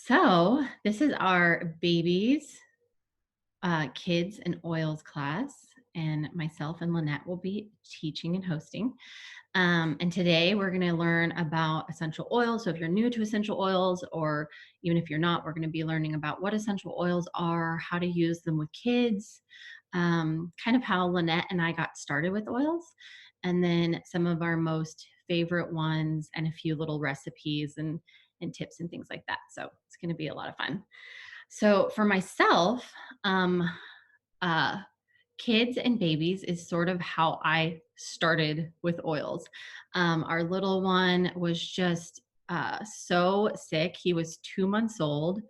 So this is our babies, kids and oils class, and myself and Lynette will be teaching and hosting. And today we're going to learn about essential oils. So if you're new to essential oils, or even if you're not, we're going to be learning about what essential oils are, how to use them with kids, kind of how Lynette and I got started with oils, and then some of our most favorite ones and a few little recipes and tips and things like that. So it's going to be a lot of fun. So for myself, uh, kids and babies is sort of how I started with oils. Our little one was just so sick. He was 2 months old.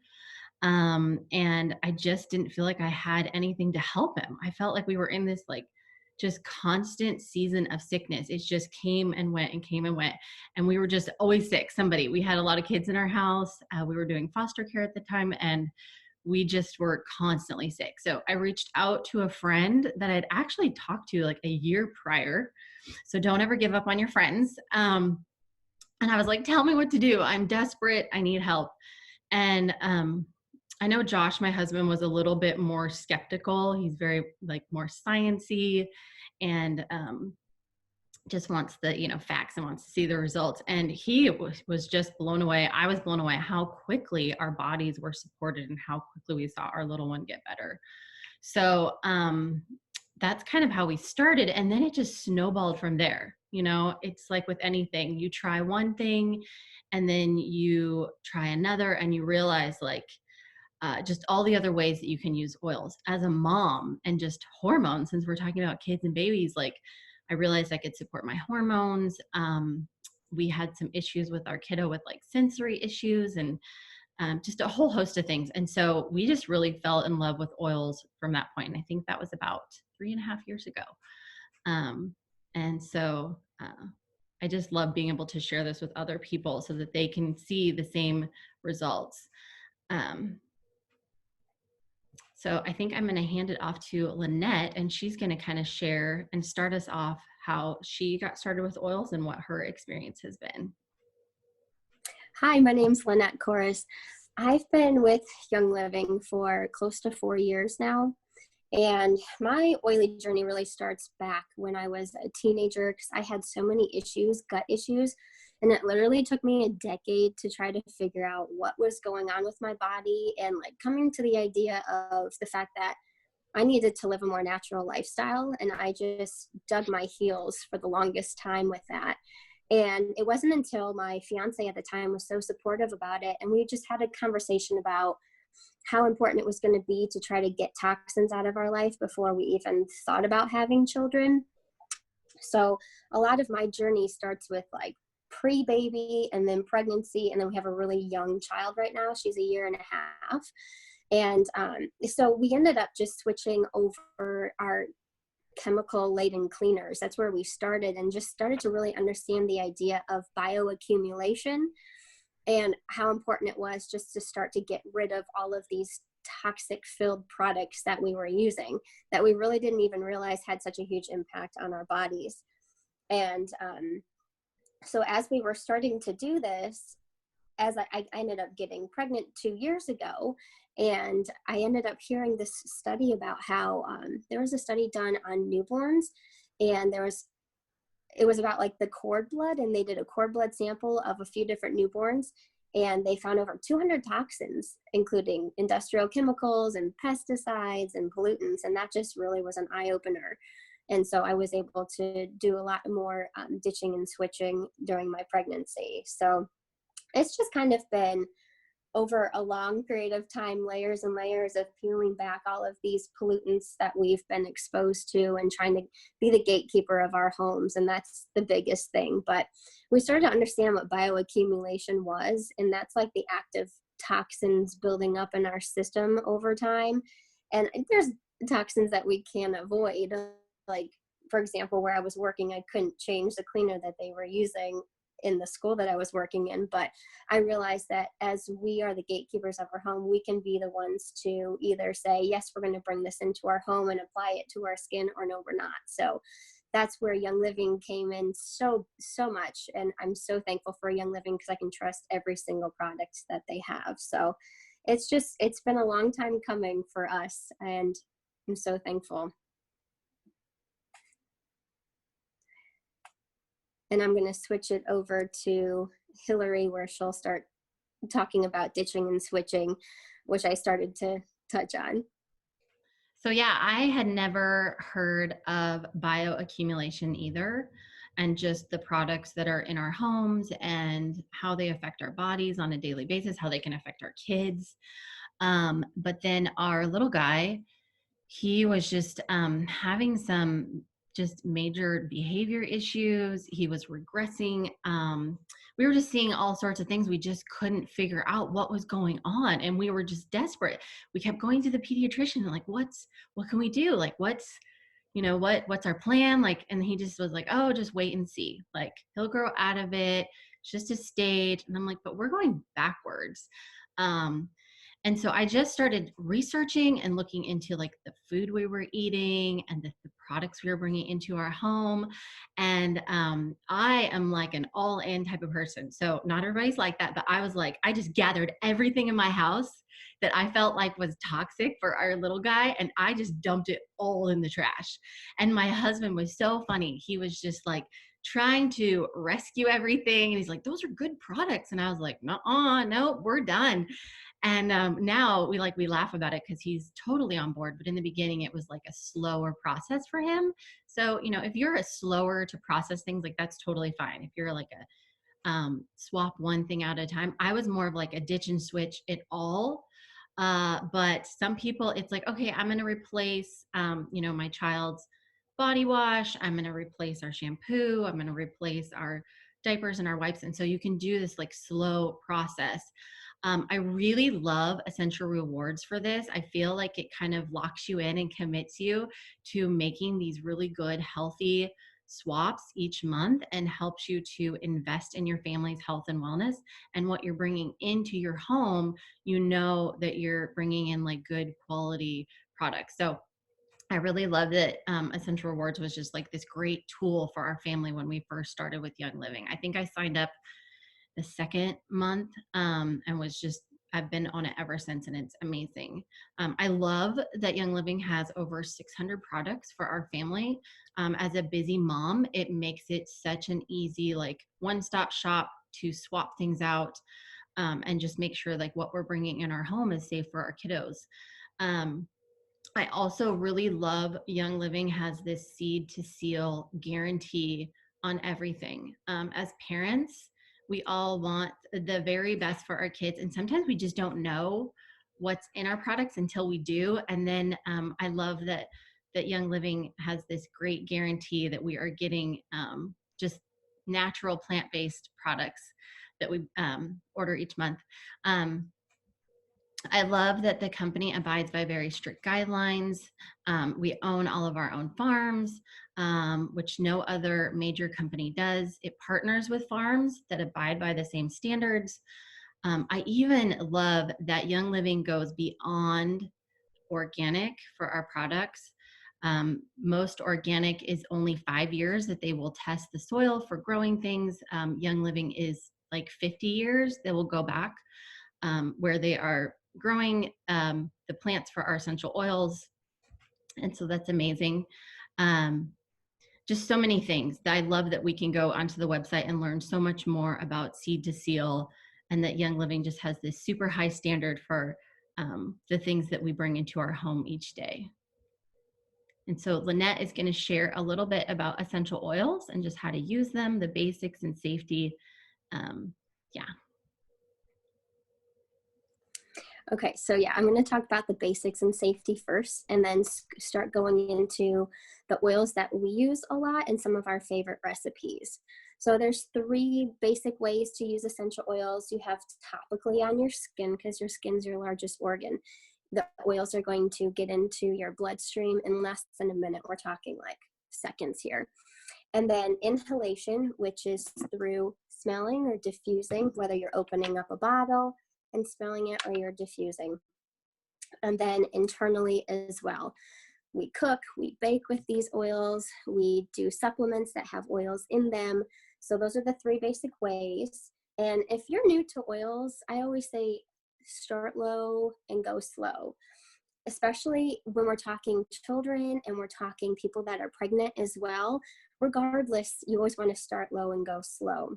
And I just didn't feel like I had anything to help him. I felt like we were in this like just constant season of sickness. It just came and went and came and went. And we were just always sick. We had a lot of kids in our house. We were doing foster care at the time, and we just were constantly sick. So I reached out to a friend that I'd actually talked to like a year prior. So don't ever give up on your friends. And I was like, tell me what to do. I'm desperate. I need help. And I know Josh, my husband, was a little bit more skeptical. He's very like more sciencey and just wants the facts and wants to see the results. And he was just blown away. I was blown away how quickly our bodies were supported and how quickly we saw our little one get better. So that's kind of how we started. And then it just snowballed from there. It's like with anything, you try one thing and then you try another and you realize like just all the other ways that you can use oils as a mom. And just hormones, since we're talking about kids and babies, like I realized I could support my hormones. We had some issues with our kiddo with like sensory issues and just a whole host of things. And so we just really fell in love with oils from that point. And I think that was about 3.5 years ago. And so I just love being able to share this with other people so that they can see the same results. So I think I'm going to hand it off to Lynette, and she's going to kind of share and start us off how she got started with oils and what her experience has been. Hi, my name's Lynette Kouris. I've been with Young Living for close to 4 years now. And my oily journey really starts back when I was a teenager because I had so many issues, gut issues. And it literally took me a decade to try to figure out what was going on with my body and like coming to the idea of the fact that I needed to live a more natural lifestyle. And I just dug my heels for the longest time with that. And it wasn't until my fiance at the time was so supportive about it. And we just had a conversation about how important it was going to be to try to get toxins out of our life before we even thought about having children. So a lot of my journey starts with like pre-baby and then pregnancy. And then we have a really young child right now. She's a year and a half. And so we ended up just switching over our chemical laden cleaners. That's where we started and just started to really understand the idea of bioaccumulation and how important it was just to start to get rid of all of these toxic filled products that we were using that we really didn't even realize had such a huge impact on our bodies. And so as we were starting to do this, as I ended up getting pregnant 2 years ago, and I ended up hearing this study about how there was a study done on newborns, and it was about like the cord blood, and they did a cord blood sample of a few different newborns, and they found over 200 toxins, including industrial chemicals and pesticides and pollutants, and that just really was an eye-opener. And so I was able to do a lot more ditching and switching during my pregnancy. So it's just kind of been over a long period of time, layers and layers of peeling back all of these pollutants that we've been exposed to and trying to be the gatekeeper of our homes. And that's the biggest thing. But we started to understand what bioaccumulation was. And that's like the act of toxins building up in our system over time. And there's toxins that we can avoid. Like, for example, where I was working, I couldn't change the cleaner that they were using in the school that I was working in. But I realized that as we are the gatekeepers of our home, we can be the ones to either say, yes, we're going to bring this into our home and apply it to our skin, or no, we're not. So that's where Young Living came in so much, and I'm so thankful for Young Living because I can trust every single product that they have. So it's been a long time coming for us, and I'm so thankful. And I'm going to switch it over to Hillary, where she'll start talking about ditching and switching, which I started to touch on. So yeah, I had never heard of bioaccumulation either, and just the products that are in our homes and how they affect our bodies on a daily basis, how they can affect our kids. But then our little guy, he was just having some just major behavior issues. He was regressing. We were just seeing all sorts of things. We just couldn't figure out what was going on, and we were just desperate. We kept going to the pediatrician and like, what can we do? Like, what's our plan? Like, and he just was like, oh, just wait and see. Like, he'll grow out of it. It's just a stage. And I'm like, but we're going backwards. And so I just started researching and looking into like the food we were eating and the products we were bringing into our home. And I am like an all in type of person. So not everybody's like that, but I was like, I just gathered everything in my house that I felt like was toxic for our little guy. And I just dumped it all in the trash. And my husband was so funny. He was just like, trying to rescue everything. And he's like, those are good products. And I was like, no, we're done. And now we laugh about it because he's totally on board. But in the beginning, it was like a slower process for him. So, if you're a slower to process things, like that's totally fine. If you're like a swap one thing at a time, I was more of like a ditch and switch it all. But some people, it's like, okay, I'm going to replace, my child's body wash. I'm going to replace our shampoo. I'm going to replace our diapers and our wipes. And so you can do this like slow process. I really love Essential Rewards for this. I feel like it kind of locks you in and commits you to making these really good, healthy swaps each month and helps you to invest in your family's health and wellness. And what you're bringing into your home, that you're bringing in like good quality products. So I really loved that Essential Rewards was just like this great tool for our family when we first started with Young Living. I think I signed up the second month and I've been on it ever since, and it's amazing. I love that Young Living has over 600 products for our family. As a busy mom, it makes it such an easy like one-stop shop to swap things out and just make sure like what we're bringing in our home is safe for our kiddos. I also really love Young Living has this seed to seal guarantee on everything. As parents, we all want the very best for our kids, and sometimes we just don't know what's in our products until we do. And then I love that Young Living has this great guarantee that we are getting just natural plant-based products that we order each month. I love that the company abides by very strict guidelines. We own all of our own farms, which no other major company does. It partners with farms that abide by the same standards. I even love that Young Living goes beyond organic for our products. Most organic is only 5 years that they will test the soil for growing things. Young Living is like 50 years. They will go back where they are growing the plants for our essential oils. And so that's amazing. Just so many things. I love that we can go onto the website and learn so much more about seed to seal, and that Young Living just has this super high standard for the things that we bring into our home each day. And so Lynette is going to share a little bit about essential oils and just how to use them, the basics and safety. Yeah. Okay, so yeah, I'm going to talk about the basics and safety first, and then start going into the oils that we use a lot and some of our favorite recipes. So there's 3 basic ways to use essential oils. You have topically on your skin, because your skin's your largest organ. The oils are going to get into your bloodstream in less than a minute. We're talking like seconds here. And then inhalation, which is through smelling or diffusing, whether you're opening up a bottle and smelling it or you're diffusing. And then internally as well. We cook, we bake with these oils, we do supplements that have oils in them. So those are the three basic ways. And if you're new to oils, I always say start low and go slow, especially when we're talking children and we're talking people that are pregnant as well. Regardless, you always want to start low and go slow.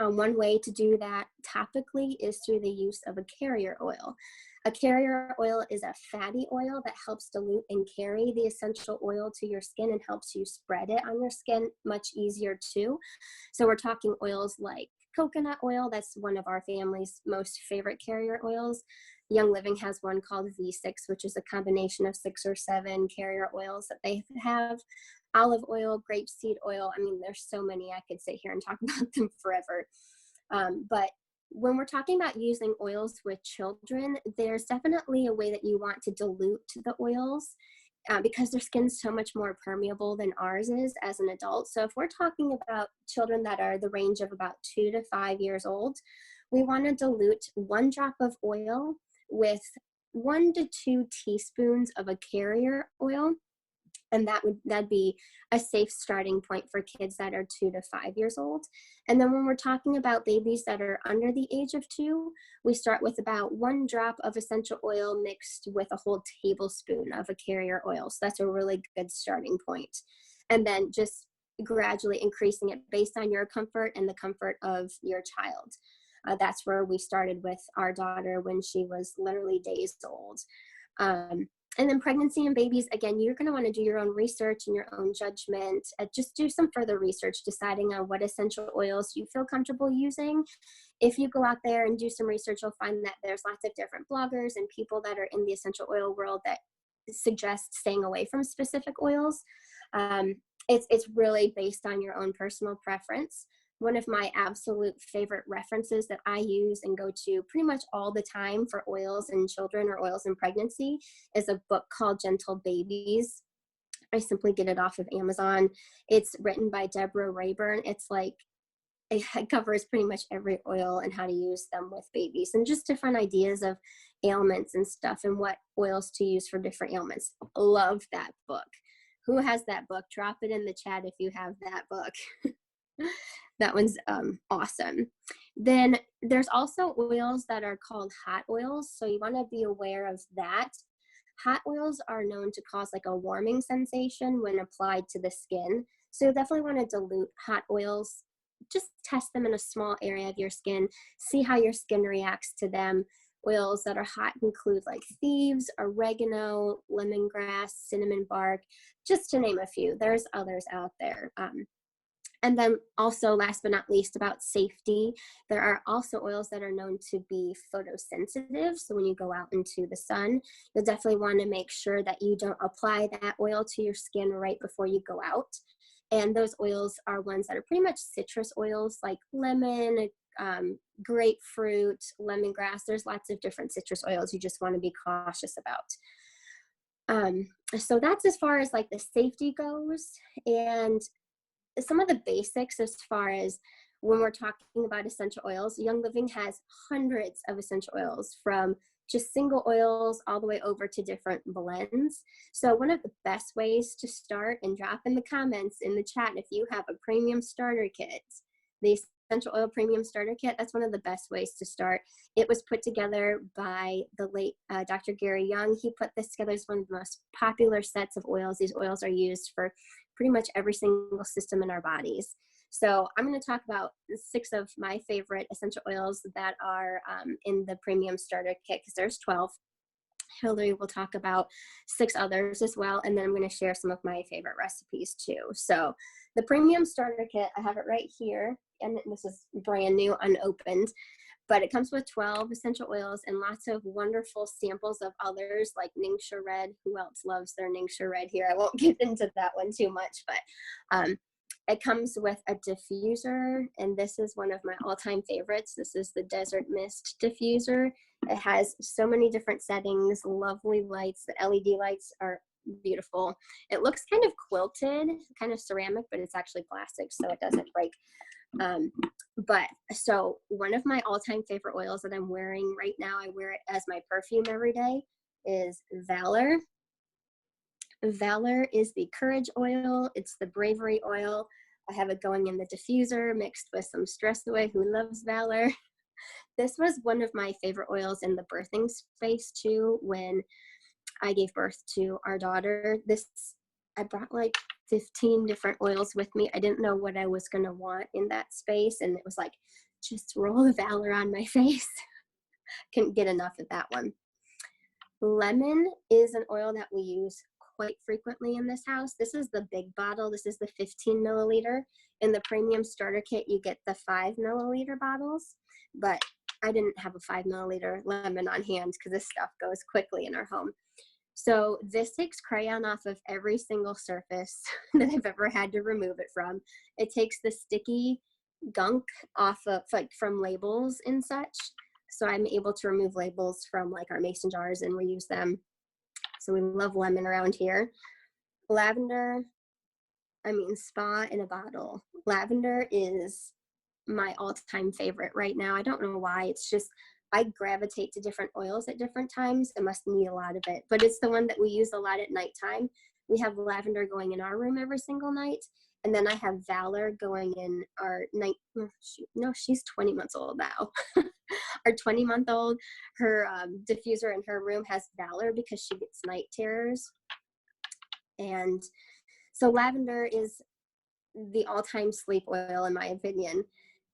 One way to do that topically is through the use of a carrier oil. A carrier oil is a fatty oil that helps dilute and carry the essential oil to your skin and helps you spread it on your skin much easier too. So we're talking oils like coconut oil. That's one of our family's most favorite carrier oils. Young Living has one called V6, which is a combination of 6 or 7 carrier oils that they have. Olive oil, grapeseed oil. I mean, there's so many. I could sit here and talk about them forever. But when we're talking about using oils with children, there's definitely a way that you want to dilute the oils because their skin's so much more permeable than ours is as an adult. So if we're talking about children that are the range of about 2 to 5 years old, we want to dilute 1 drop of oil with 1 to 2 teaspoons of a carrier oil. And that'd be a safe starting point for kids that are 2 to 5 years old. And then when we're talking about babies that are under the age of 2, we start with about 1 drop of essential oil mixed with a whole tablespoon of a carrier oil. So that's a really good starting point. And then just gradually increasing it based on your comfort and the comfort of your child. That's where we started with our daughter when she was literally days old. And then pregnancy and babies, again, you're going to want to do your own research and your own judgment. Just do some further research, deciding on what essential oils you feel comfortable using. If you go out there and do some research, you'll find that there's lots of different bloggers and people that are in the essential oil world that suggest staying away from specific oils. It's really based on your own personal preference. One of my absolute favorite references that I use and go to pretty much all the time for oils in children or oils in pregnancy is a book called Gentle Babies. I simply get it off of Amazon. It's written by Deborah Rayburn. It's like, it covers pretty much every oil and how to use them with babies and just different ideas of ailments and stuff and what oils to use for different ailments. Love that book. Who has that book? Drop it in the chat if you have that book. That one's awesome. Then there's also oils that are called hot oils. So you want to be aware of that. Hot oils are known to cause like a warming sensation when applied to the skin. So you definitely want to dilute hot oils. Just test them in a small area of your skin. See how your skin reacts to them. Oils that are hot include like thieves, oregano, lemongrass, cinnamon bark, just to name a few. There's others out there. And then also, last but not least, about safety, there are also oils that are known to be photosensitive. So when you go out into the sun, you'll definitely want to make sure that you don't apply that oil to your skin right before you go out. And those oils are ones that are pretty much citrus oils like lemon, grapefruit, lemongrass. There's lots of different citrus oils you just want to be cautious about. So that's as far as like the safety goes. And some of the basics as far as when we're talking about essential oils, Young Living has hundreds of essential oils from just single oils all the way over to different blends. So one of the best ways to start, and drop in the comments in the chat if you have a premium starter kit, the essential oil premium starter kit, that's one of the best ways to start. It was put together by the late Dr. Gary Young. He put this together as one of the most popular sets of oils. These oils are used for pretty much every single system in our bodies. So I'm going to talk about 6 of my favorite essential oils that are in the premium starter kit, because there's 12. Hillary will talk about 6 others as well, and then I'm going to share some of my favorite recipes too. So the premium starter kit, I have it right here, and this is brand new, unopened, but it comes with 12 essential oils and lots of wonderful samples of others like Ningxia Red. Who else loves their Ningxia Red here? I won't get into that one too much, but it comes with a diffuser, and this is one of my all-time favorites. This is the Desert Mist diffuser. It has so many different settings, lovely lights. The LED lights are beautiful. It looks kind of quilted, kind of ceramic, but it's actually plastic, so it doesn't break. But so one of my all-time favorite oils that I'm wearing right now, I wear it as my perfume every day, is Valor. Valor is the courage oil. It's the bravery oil. I have it going in the diffuser mixed with some Stress Away. Who loves Valor? This was one of my favorite oils in the birthing space too. When I gave birth to our daughter, I brought like 15 different oils with me. I didn't know what I was going to want in that space. And it was like, just roll the Valor on my face. Couldn't get enough of that one. Lemon is an oil that we use quite frequently in this house. This is the big bottle. This is the 15 milliliter. In the premium starter kit, you get the 5 milliliter bottles, but I didn't have a 5 milliliter lemon on hand because this stuff goes quickly in our home. So this takes crayon off of every single surface that I've ever had to remove it from. It takes the sticky gunk off of, like, from labels and such. So I'm able to remove labels from like our mason jars and reuse them. So we love lemon around here. Lavender, spa in a bottle. Lavender is my all-time favorite right now. I don't know why. It's just, I gravitate to different oils at different times. I must need a lot of it, but it's the one that we use a lot at nighttime. We have lavender going in our room every single night. And then I have Valor going in our night. No, she's 20 months old now. Our 20-month-old, her diffuser in her room has Valor because she gets night terrors. And so lavender is the all-time sleep oil in my opinion.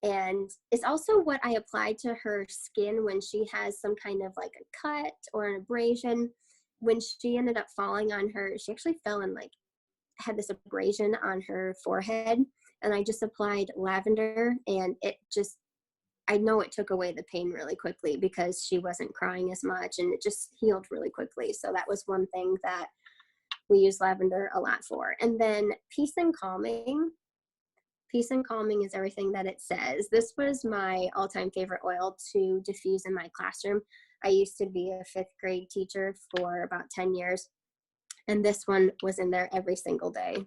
And it's also what I apply to her skin when she has some kind of like a cut or an abrasion. When she ended up falling on her, she actually fell and like had this abrasion on her forehead. And I just applied lavender and it just, I know it took away the pain really quickly because she wasn't crying as much and it just healed really quickly. So that was one thing that we use lavender a lot for. And then peace and calming. Peace and calming is everything that it says. This was my all-time favorite oil to diffuse in my classroom. I used to be a 5th grade teacher for about 10 years. And this one was in there every single day.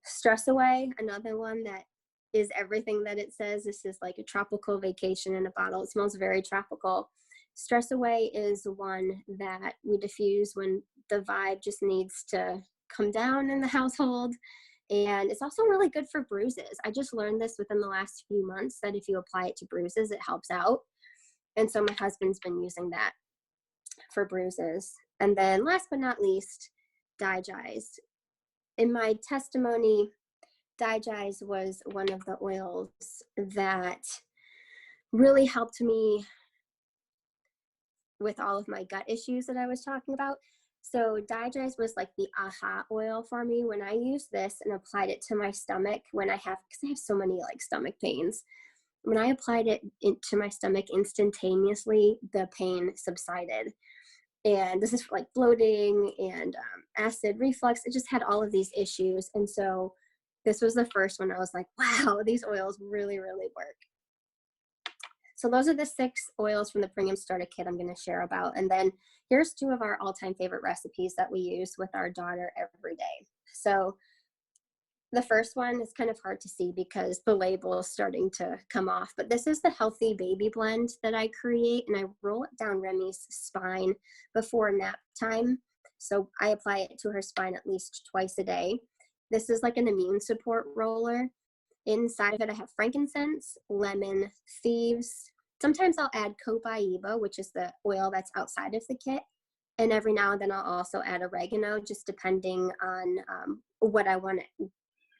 Stress Away, another one that is everything that it says. This is like a tropical vacation in a bottle. It smells very tropical. Stress Away is one that we diffuse when the vibe just needs to come down in the household. And it's also really good for bruises. I just learned this within the last few months that if you apply it to bruises, it helps out. And so my husband's been using that for bruises. And then last but not least, Digest. In my testimony, Digest was one of the oils that really helped me with all of my gut issues that I was talking about. So Digest was like the aha oil for me when I used this and applied it to my stomach because I have so many like stomach pains. When I applied it to my stomach, instantaneously the pain subsided. And this is for like bloating and acid reflux. It just had all of these issues. And so this was the first one I was like, wow, these oils really, really work. So those are the 6 oils from the premium starter kit I'm going to share about. And then here's 2 of our all-time favorite recipes that we use with our daughter every day. So the first one is kind of hard to see because the label is starting to come off, but this is the healthy baby blend that I create, and I roll it down Remy's spine before nap time. So I apply it to her spine at least twice a day. This is like an immune support roller. Inside of it, I have frankincense, lemon, thieves. Sometimes I'll add copaiba, which is the oil that's outside of the kit. And every now and then I'll also add oregano, just depending on what I want it,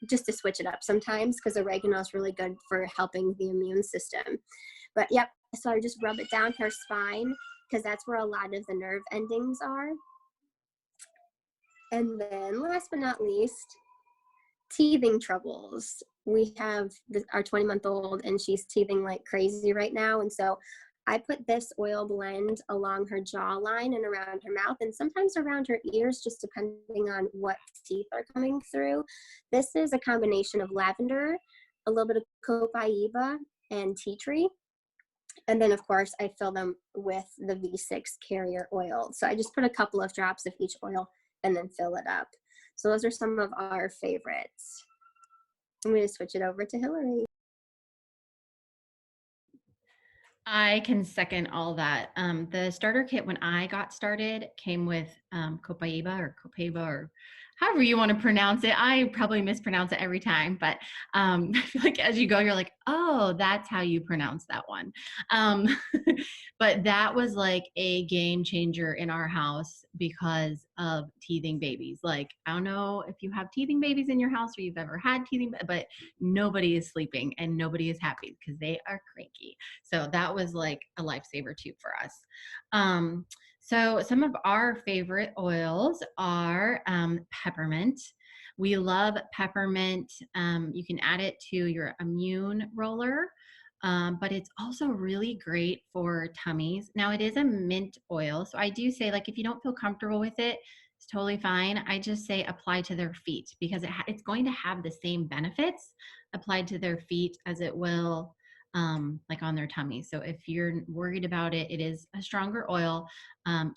just to switch it up sometimes, because oregano is really good for helping the immune system. But yep, so I just rub it down her spine because that's where a lot of the nerve endings are. And then last but not least, teething troubles. We have our 20-month-old and she's teething like crazy right now. And so I put this oil blend along her jawline and around her mouth and sometimes around her ears, just depending on what teeth are coming through. This is a combination of lavender, a little bit of copaiba, and tea tree. And then, of course, I fill them with the V6 carrier oil. So I just put a couple of drops of each oil and then fill it up. So those are some of our favorites. I'm going to switch it over to Hillary. I can second all that. The starter kit when I got started came with Copaiba or however you want to pronounce it. I probably mispronounce it every time, but I feel like as you go, you're like, oh, that's how you pronounce that one. Um, but that was like a game changer in our house because of teething babies. Like, I don't know if you have teething babies in your house or you've ever had teething, but nobody is sleeping and nobody is happy because they are cranky. So that was like a lifesaver too for us. Um, so some of our favorite oils are peppermint. We love peppermint. You can add it to your immune roller, but it's also really great for tummies. Now it is a mint oil, so I do say like if you don't feel comfortable with it, it's totally fine. I just say apply to their feet because it's going to have the same benefits applied to their feet as it will like on their tummy. So if you're worried about it, it is a stronger oil.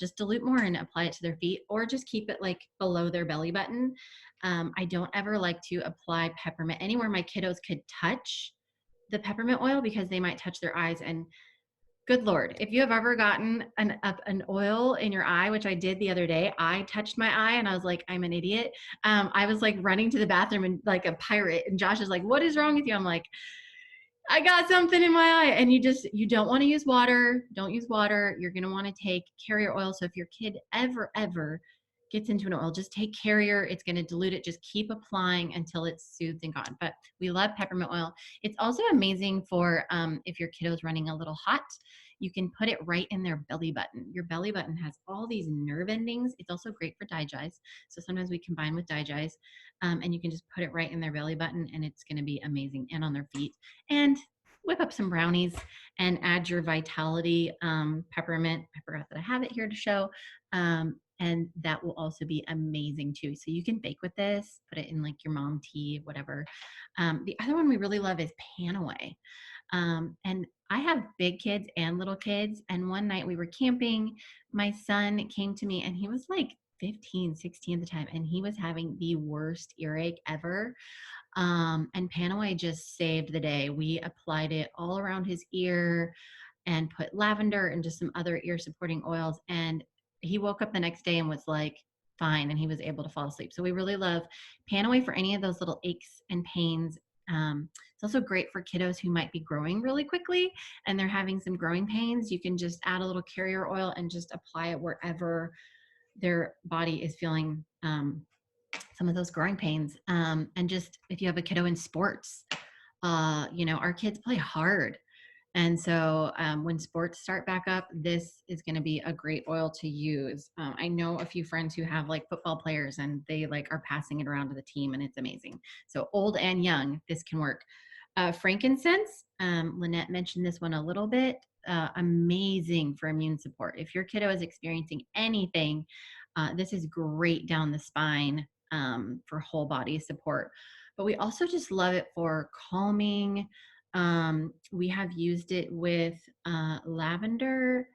Just dilute more and apply it to their feet, or just keep it like below their belly button. I don't ever like to apply peppermint anywhere my kiddos could touch the peppermint oil because they might touch their eyes. And good Lord, if you have ever gotten an oil in your eye, which I did the other day, I touched my eye and I was like, I'm an idiot. I was like running to the bathroom and like a pirate. And Josh is like, what is wrong with you? I'm like, I got something in my eye. And you don't want to use water. Don't use water. You're going to want to take carrier oil. So if your kid ever gets into an oil, just take carrier. It's going to dilute it. Just keep applying until it's soothed and gone. But we love peppermint oil. It's also amazing for if your kiddo's running a little hot, you can put it right in their belly button. Your belly button has all these nerve endings. It's also great for digies. So sometimes we combine with digies, and you can just put it right in their belly button and it's going to be amazing, and on their feet. And whip up some brownies and add your Vitality peppermint. I forgot that I have it here to show. And that will also be amazing too. So you can bake with this, put it in like your mom tea, whatever. The other one we really love is Panaway. And I have big kids and little kids. And one night we were camping. My son came to me and he was like 15, 16 at the time, and he was having the worst earache ever. And Panaway just saved the day. We applied it all around his ear and put lavender and just some other ear supporting oils. And he woke up the next day and was like fine, and he was able to fall asleep. So we really love Panaway for any of those little aches and pains. It's also great for kiddos who might be growing really quickly and they're having some growing pains. You can just add a little carrier oil and just apply it wherever their body is feeling some of those growing pains. And just if you have a kiddo in sports, our kids play hard. And so when sports start back up, this is going to be a great oil to use. I know a few friends who have like football players and they like are passing it around to the team, and it's amazing. So old and young, this can work. Frankincense, Lynette mentioned this one a little bit. Amazing for immune support. If your kiddo is experiencing anything, this is great down the spine for whole body support. But we also just love it for calming. We have used it with lavender,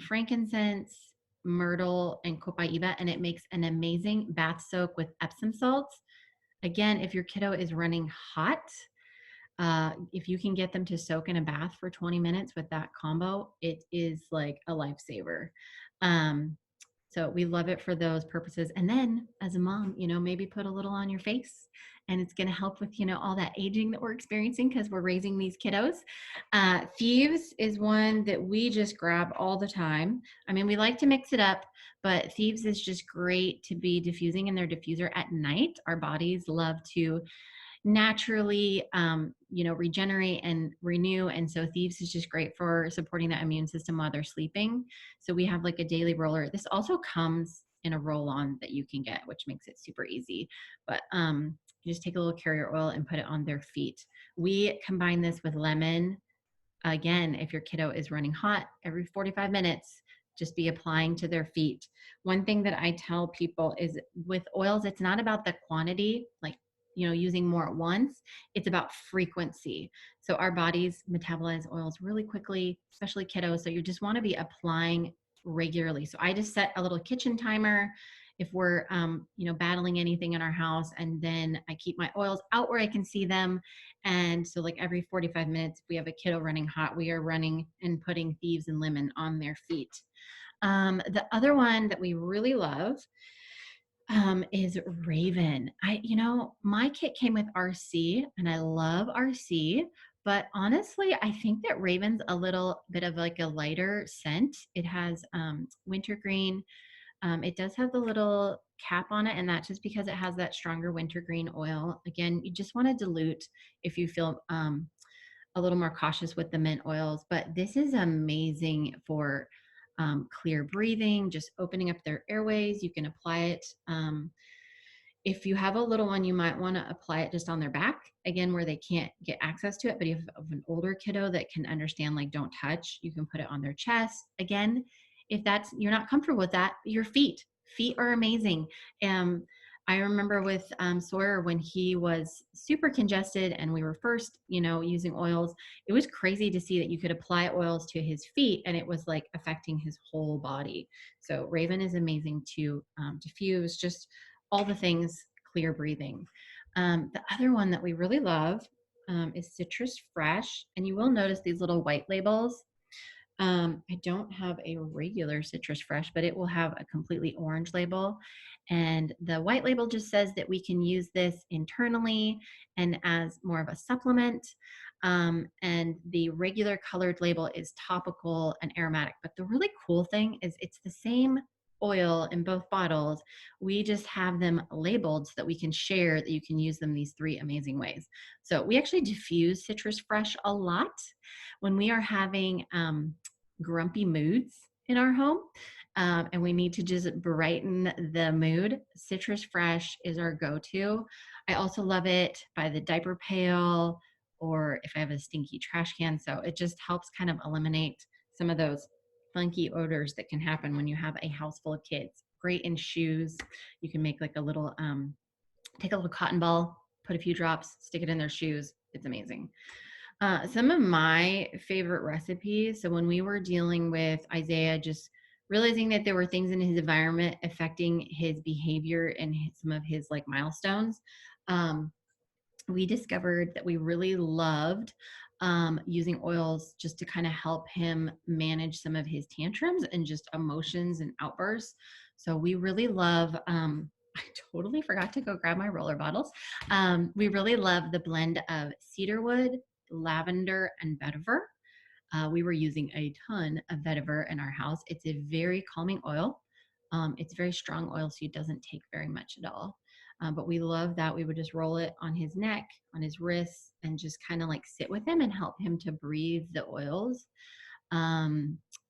frankincense, myrtle, and copaiba, and it makes an amazing bath soak with Epsom salts. Again, if your kiddo is running hot, if you can get them to soak in a bath for 20 minutes with that combo, it is like a lifesaver. So we love it for those purposes. And then as a mom, maybe put a little on your face, and it's going to help with, all that aging that we're experiencing because we're raising these kiddos. Thieves is one that we just grab all the time. I mean, we like to mix it up, but Thieves is just great to be diffusing in their diffuser at night. Our bodies love to naturally regenerate and renew, and so Thieves is just great for supporting that immune system while they're sleeping. So we have like a daily roller. This also comes in a roll-on that you can get, which makes it super easy. But you just take a little carrier oil and put it on their feet. We combine this with lemon. Again, if your kiddo is running hot, every 45 minutes just be applying to their feet. One thing that I tell people is with oils, it's not about the quantity, like using more at once. It's about frequency. So our bodies metabolize oils really quickly, especially kiddos. So you just want to be applying regularly. So I just set a little kitchen timer. if we're, battling anything in our house. And then I keep my oils out where I can see them. And so like every 45 minutes, if we have a kiddo running hot, we are running and putting thieves and lemon on their feet. The other one that we really love is Raven. My kit came with RC and I love RC, but honestly, I think that Raven's a little bit of like a lighter scent. It has wintergreen. It does have the little cap on it, and that's just because it has that stronger wintergreen oil. Again, you just want to dilute if you feel a little more cautious with the mint oils, but this is amazing for clear breathing, just opening up their airways. You can apply it. If you have a little one, you might want to apply it just on their back, again, where they can't get access to it. But if you have an older kiddo that can understand, like, don't touch, you can put it on their chest. Again, if you're not comfortable with that, your feet are amazing. I remember with Sawyer when he was super congested and we were first, using oils, it was crazy to see that you could apply oils to his feet and it was like affecting his whole body. So Raven is amazing to diffuse, just all the things, clear breathing. The other one that we really love is Citrus Fresh. And you will notice these little white labels. I don't have a regular Citrus Fresh, but it will have a completely orange label. And the white label just says that we can use this internally and as more of a supplement. And the regular colored label is topical and aromatic. But the really cool thing is it's the same oil in both bottles. We just have them labeled so that we can share that you can use them these 3 amazing ways. So we actually diffuse Citrus Fresh a lot when we are having grumpy moods in our home and we need to just brighten the mood. Citrus Fresh is our go-to. I also love it by the diaper pail or if I have a stinky trash can. So it just helps kind of eliminate some of those funky odors that can happen when you have a house full of kids. Great in shoes. You can make like a little, take a little cotton ball, put a few drops, stick it in their shoes. It's amazing. Some of my favorite recipes. So when we were dealing with Isaiah, just realizing that there were things in his environment affecting his behavior and some of his like milestones, we discovered that we really loved using oils just to kind of help him manage some of his tantrums and just emotions and outbursts. So we really love, I totally forgot to go grab my roller bottles. We really love the blend of cedarwood, lavender, and vetiver. We were using a ton of vetiver in our house. It's a very calming oil. It's very strong oil, so it doesn't take very much at all. But we love that. We would just roll it on his neck, on his wrists, and just kind of like sit with him and help him to breathe the oils.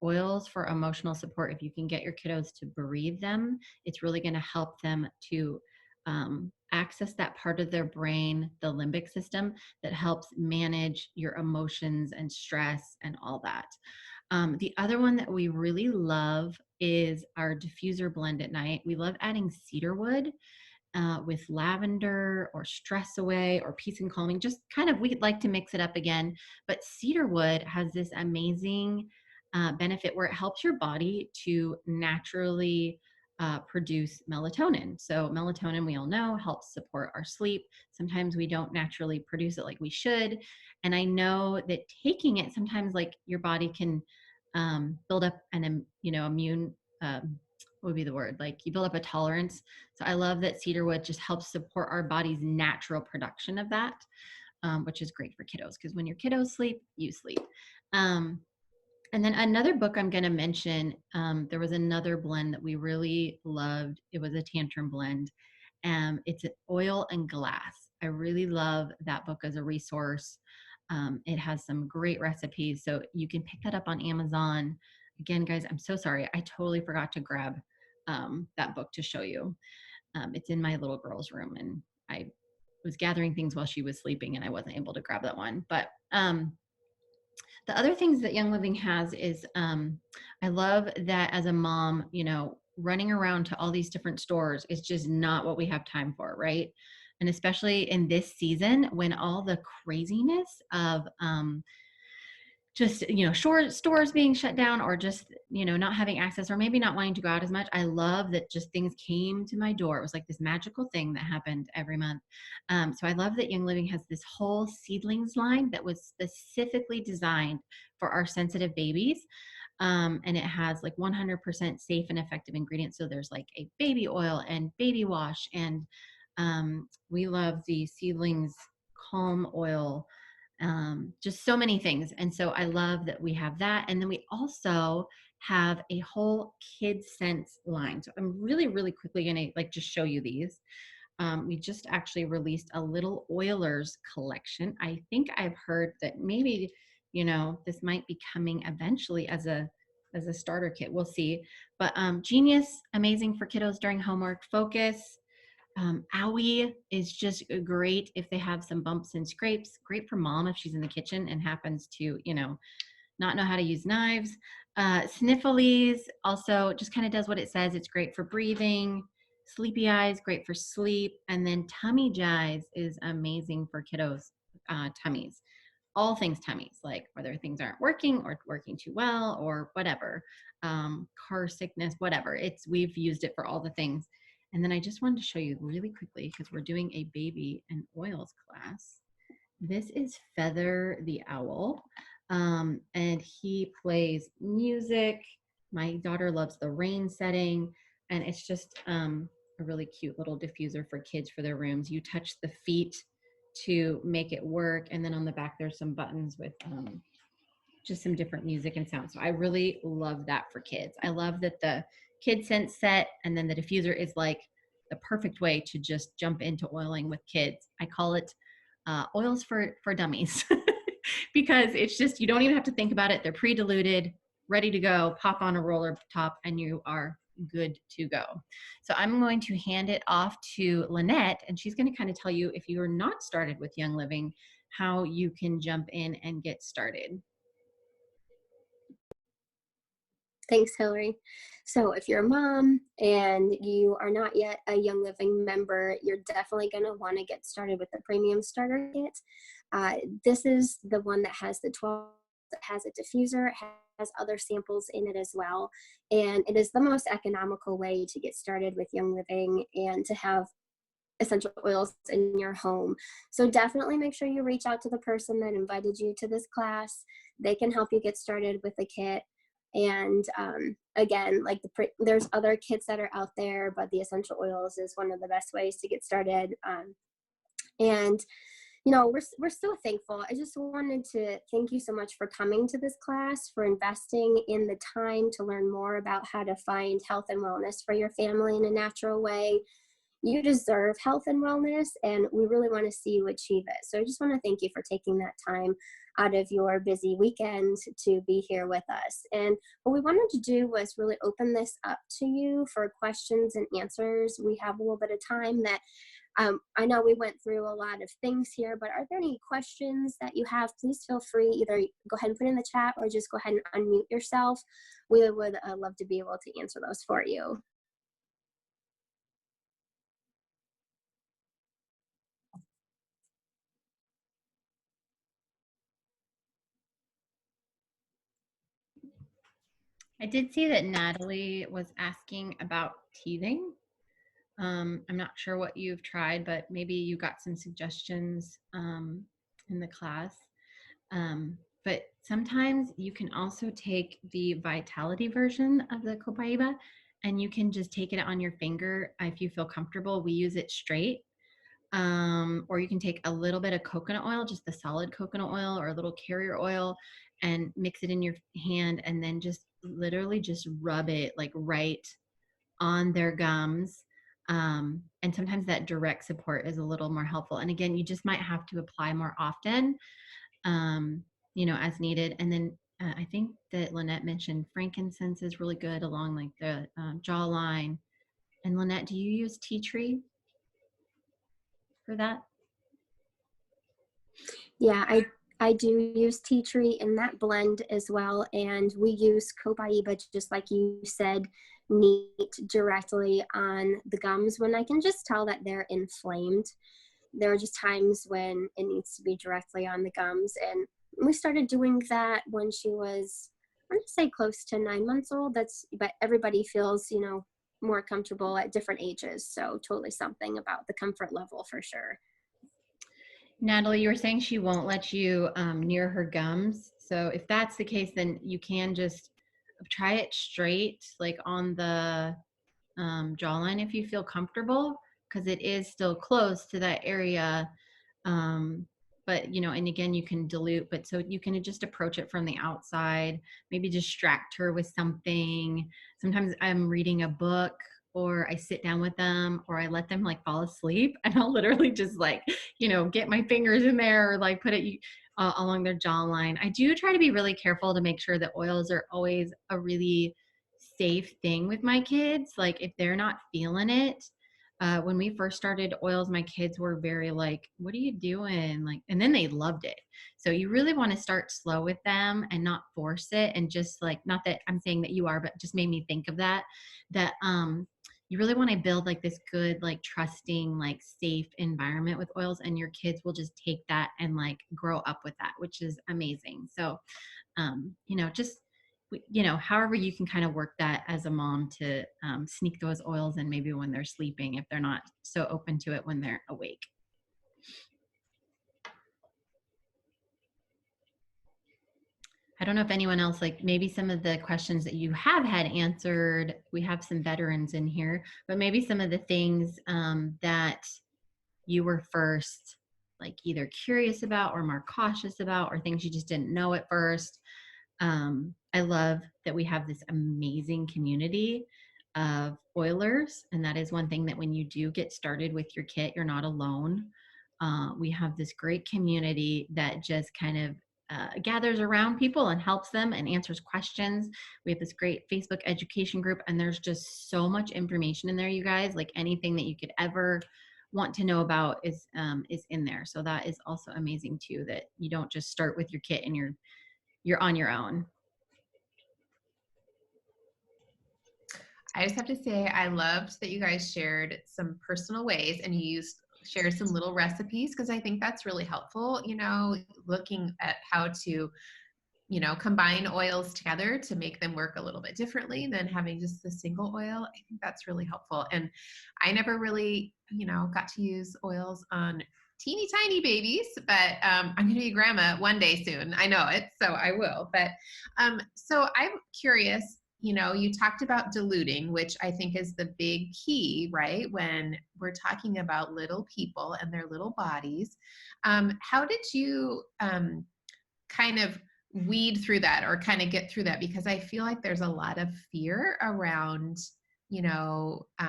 Oils for emotional support. If you can get your kiddos to breathe them, it's really going to help them to access that part of their brain, the limbic system, that helps manage your emotions and stress and all that. The other one that we really love is our diffuser blend at night. We love adding cedarwood with lavender or stress away or peace and calming. Just kind of, we like to mix it up again. But cedarwood has this amazing benefit where it helps your body to naturally produce melatonin. So melatonin, we all know, helps support our sleep. Sometimes we don't naturally produce it like we should. And I know that taking it, sometimes like your body can build up an, immune, what would be the word? Like you build up a tolerance. So I love that cedarwood just helps support our body's natural production of that, which is great for kiddos because when your kiddos sleep, you sleep. And then another book I'm going to mention, there was another blend that we really loved. It was a Tantrum Blend. It's an oil and glass. I really love that book as a resource. It has some great recipes, so you can pick that up on Amazon. Again, guys, I'm so sorry. I totally forgot to grab that book to show you. It's in my little girl's room, and I was gathering things while she was sleeping, and I wasn't able to grab that one. But the other things that Young Living has is I love that as a mom, running around to all these different stores is just not what we have time for, right? And especially in this season when all the craziness of just, stores being shut down, or just, not having access, or maybe not wanting to go out as much. I love that just things came to my door. It was like this magical thing that happened every month. So I love that Young Living has this whole seedlings line that was specifically designed for our sensitive babies. And it has like 100% safe and effective ingredients. So there's like a baby oil and baby wash, and we love the seedlings calm oil, just so many things. And so I love that we have that. And then we also have a whole kids scents line. So I'm really, really quickly going to like just show you these. We just actually released a little Oilers collection. I think I've heard that maybe, this might be coming eventually as a starter kit. We'll see. But Genius, amazing for kiddos during homework. Focus, Owie is just great if they have some bumps and scrapes. Great for mom if she's in the kitchen and happens to, not know how to use knives. Sniffles also just kind of does what it says. It's great for breathing. Sleepy Eyes, great for sleep. And then Tummy Jize is amazing for kiddos' tummies. All things tummies, like whether things aren't working or working too well or whatever, car sickness, whatever. We've used it for all the things. And then I just wanted to show you really quickly, because we're doing a baby and oils class. This is Feather the Owl, and he plays music. My daughter loves the rain setting, and it's just a really cute little diffuser for kids for their rooms. You touch the feet to make it work, and then on the back there's some buttons with just some different music and sound. So I really love that for kids. I love that the kid scent set and then the diffuser is like the perfect way to just jump into oiling with kids. I call it oils for dummies because it's just, you don't even have to think about it. They're pre-diluted, ready to go, pop on a roller top, and you are good to go. So I'm going to hand it off to Lynette, and she's going to kind of tell you, if you are not started with Young Living, how you can jump in and get started. Thanks, Hillary. So if you're a mom and you are not yet a Young Living member, you're definitely going to want to get started with the premium starter kit. This is the one that has the 12, that has a diffuser, it has other samples in it as well. And it is the most economical way to get started with Young Living and to have essential oils in your home. So definitely make sure you reach out to the person that invited you to this class. They can help you get started with the kit. And again, like there's other kits that are out there, but the essential oils is one of the best ways to get started. And we're so thankful. I just wanted to thank you so much for coming to this class, for investing in the time to learn more about how to find health and wellness for your family in a natural way. You deserve health and wellness, and we really want to see you achieve it. So I just want to thank you for taking that time out of your busy weekend to be here with us. And what we wanted to do was really open this up to you for questions and answers. We have a little bit of time that I know we went through a lot of things here, but are there any questions that you have? Please feel free, either go ahead and put in the chat or just go ahead and unmute yourself. We would love to be able to answer those for you. I did see that Natalie was asking about teething. I'm not sure what you've tried, but maybe you got some suggestions in the class. But sometimes you can also take the Vitality version of the Copaiba, and you can just take it on your finger if you feel comfortable. We use it straight. Or you can take a little bit of coconut oil, just the solid coconut oil, or a little carrier oil, and mix it in your hand, and then just literally just rub it like right on their gums. And sometimes that direct support is a little more helpful. And again, you just might have to apply more often, as needed. And then I think that Lynette mentioned frankincense is really good along like the jawline. And Lynette, do you use tea tree for that? Yeah, I do use tea tree in that blend as well. And we use Copaiba, just like you said, neat directly on the gums when I can just tell that they're inflamed. There are just times when it needs to be directly on the gums. And We started doing that when she was, I'm going to say close to 9 months old. But everybody feels, more comfortable at different ages. So totally something about the comfort level for sure. Natalie, you were saying she won't let you near her gums. So if that's the case, then you can just try it straight, like on the jawline if you feel comfortable, because it is still close to that area. But and again, you can dilute, but so you can just approach it from the outside, maybe distract her with something. Sometimes I'm reading a book, or I sit down with them, or I let them like fall asleep, and I'll literally just like, get my fingers in there, or like put it along their jawline. I do try to be really careful to make sure that oils are always a really safe thing with my kids. Like if they're not feeling it, when we first started oils, my kids were very like, what are you doing? Like, and then they loved it. So you really want to start slow with them and not force it. And just like, not that I'm saying that you are, but just made me think of that you really want to build like this good, like trusting, like safe environment with oils, and your kids will just take that and like grow up with that, which is amazing. So, just however you can kind of work that as a mom to sneak those oils in, maybe when they're sleeping, if they're not so open to it when they're awake. I don't know if anyone else, like maybe some of the questions that you have had answered, we have some veterans in here, but maybe some of the things that you were first like either curious about or more cautious about, or things you just didn't know at first. I love that we have this amazing community of oilers, and that is one thing that when you do get started with your kit, you're not alone. We have this great community that just kind of gathers around people and helps them and answers questions. We have this great Facebook education group, and there's just so much information in there, you guys. Like anything that you could ever want to know about is in there. So that is also amazing too, that you don't just start with your kit and you're on your own. I just have to say, I loved that you guys shared some personal ways and you shared some little recipes, because I think that's really helpful, looking at how to, combine oils together to make them work a little bit differently than having just the single oil. I think that's really helpful. And I never really, got to use oils on teeny tiny babies, but I'm going to be a grandma one day soon. I know it, so I will. But so I'm curious, you talked about diluting, which I think is the big key, right? When we're talking about little people and their little bodies. How did you kind of weed through that, or kind of get through that? Because I feel like there's a lot of fear around,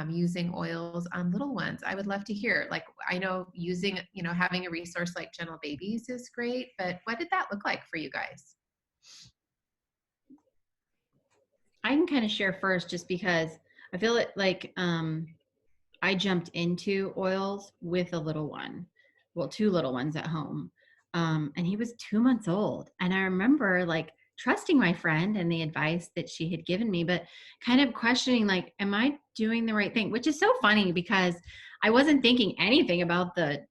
using oils on little ones. I would love to hear, like, I know using, having a resource like Gentle Babies is great, but what did that look like for you guys? I can kind of share first, just because I feel it like I jumped into oils with a little one, well, two little ones at home. And he was 2 months old. And I remember like trusting my friend and the advice that she had given me, but kind of questioning, like, am I doing the right thing? Which is so funny, because I wasn't thinking anything about the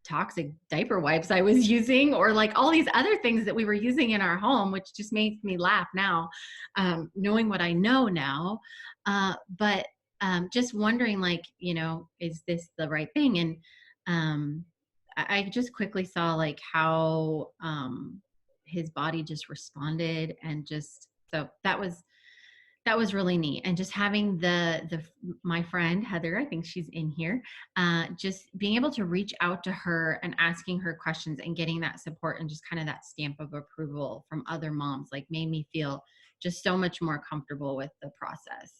toxic diaper wipes I was using, or like all these other things that we were using in our home, which just makes me laugh now, knowing what I know now. But just wondering, like, is this the right thing? And I just quickly saw like how his body just responded, and just, so that was really neat. And just having my friend Heather, I think she's in here, just being able to reach out to her and asking her questions and getting that support, and just kind of that stamp of approval from other moms, like made me feel just so much more comfortable with the process.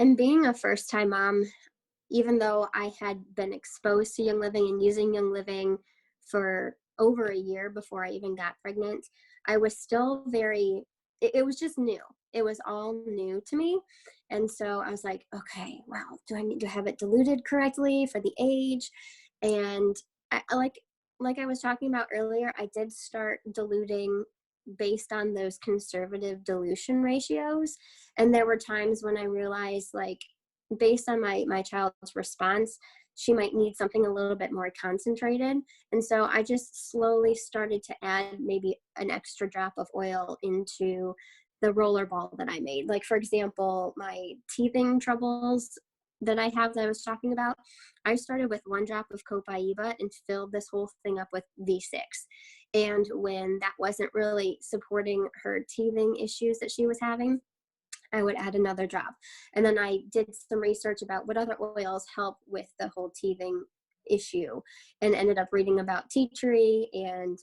And being a first-time mom, even though I had been exposed to Young Living and using Young Living for over a year before I even got pregnant, I was still it was just new. It was all new to me. And so I was like, okay, well, do I need to have it diluted correctly for the age? And like I was talking about earlier, I did start diluting based on those conservative dilution ratios. And there were times when I realized, like, based on my child's response, she might need something a little bit more concentrated. And so I just slowly started to add maybe an extra drop of oil into the roller ball that I made. Like, for example, my teething troubles that I have that I was talking about, I started with 1 drop of copaiba and filled this whole thing up with V6. And when that wasn't really supporting her teething issues that she was having, I would add another drop. And then I did some research about what other oils help with the whole teething issue, and ended up reading about tea tree and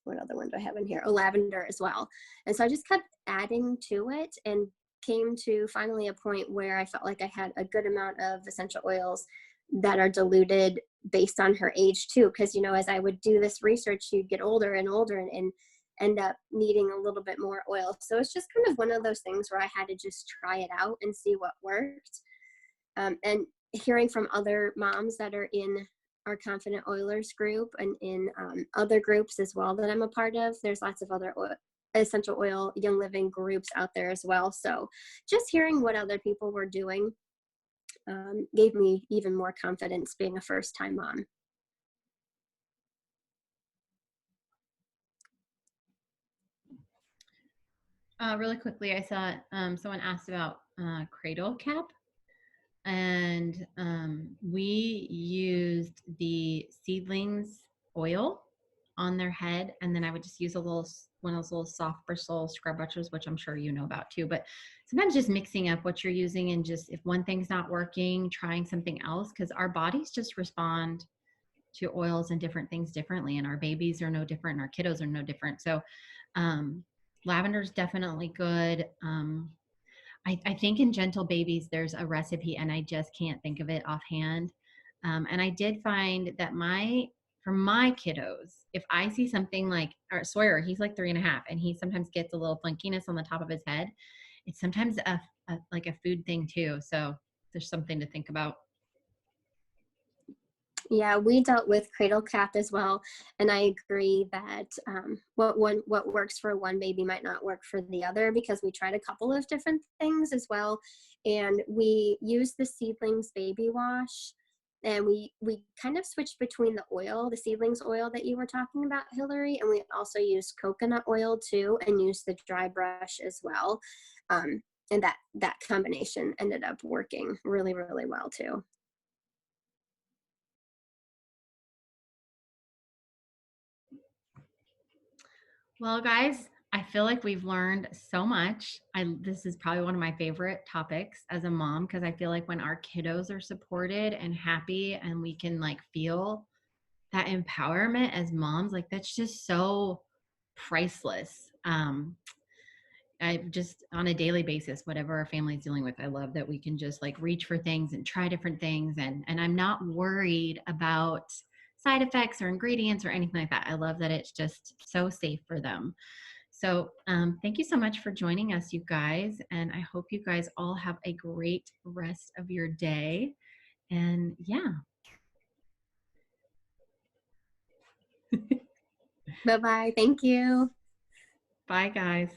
what other one do I have in here? Oh, lavender as well. And so I just kept adding to it and came to finally a point where I felt like I had a good amount of essential oils that are diluted based on her age too. Because, you know, as I would do this research, she'd get older and older and end up needing a little bit more oil. So it's just kind of one of those things where I had to just try it out and see what worked. And hearing from other moms that are in our Confident Oilers group and in other groups as well that I'm a part of, there's lots of other essential oil Young Living groups out there as well. So just hearing what other people were doing gave me even more confidence being a first-time mom. Really quickly, I saw someone asked about Cradle Cap, and we used the seedlings oil on their head, and then I would just use one of those little soft bristle scrub brushes, which I'm sure you know about too. But sometimes just mixing up what you're using, and just if one thing's not working, trying something else, because our bodies just respond to oils and different things differently, and our babies are no different, and our kiddos are no different. So lavender's definitely good. I think in Gentle Babies, there's a recipe, and I just can't think of it offhand. And I did find that for my kiddos, if I see something like, or Sawyer, he's like 3.5, and he sometimes gets a little funkiness on the top of his head. It's sometimes like a food thing too. So there's something to think about. Yeah, we dealt with Cradle Cap as well, and I agree that what works for one baby might not work for the other, because we tried a couple of different things as well, and we used the Seedlings baby wash, and we kind of switched between the seedlings oil that you were talking about, Hillary, and we also used coconut oil too, and used the dry brush as well, and that combination ended up working really, really well too. Well, guys, I feel like we've learned so much. This is probably one of my favorite topics as a mom, because I feel like when our kiddos are supported and happy, and we can like feel that empowerment as moms, like that's just so priceless. I just, on a daily basis, whatever our family's dealing with, I love that we can just like reach for things and try different things, and I'm not worried about side effects or ingredients or anything like that. I love that it's just so safe for them. So thank you so much for joining us, you guys, and I hope you guys all have a great rest of your day. And yeah. Bye-bye. Thank you. Bye, guys.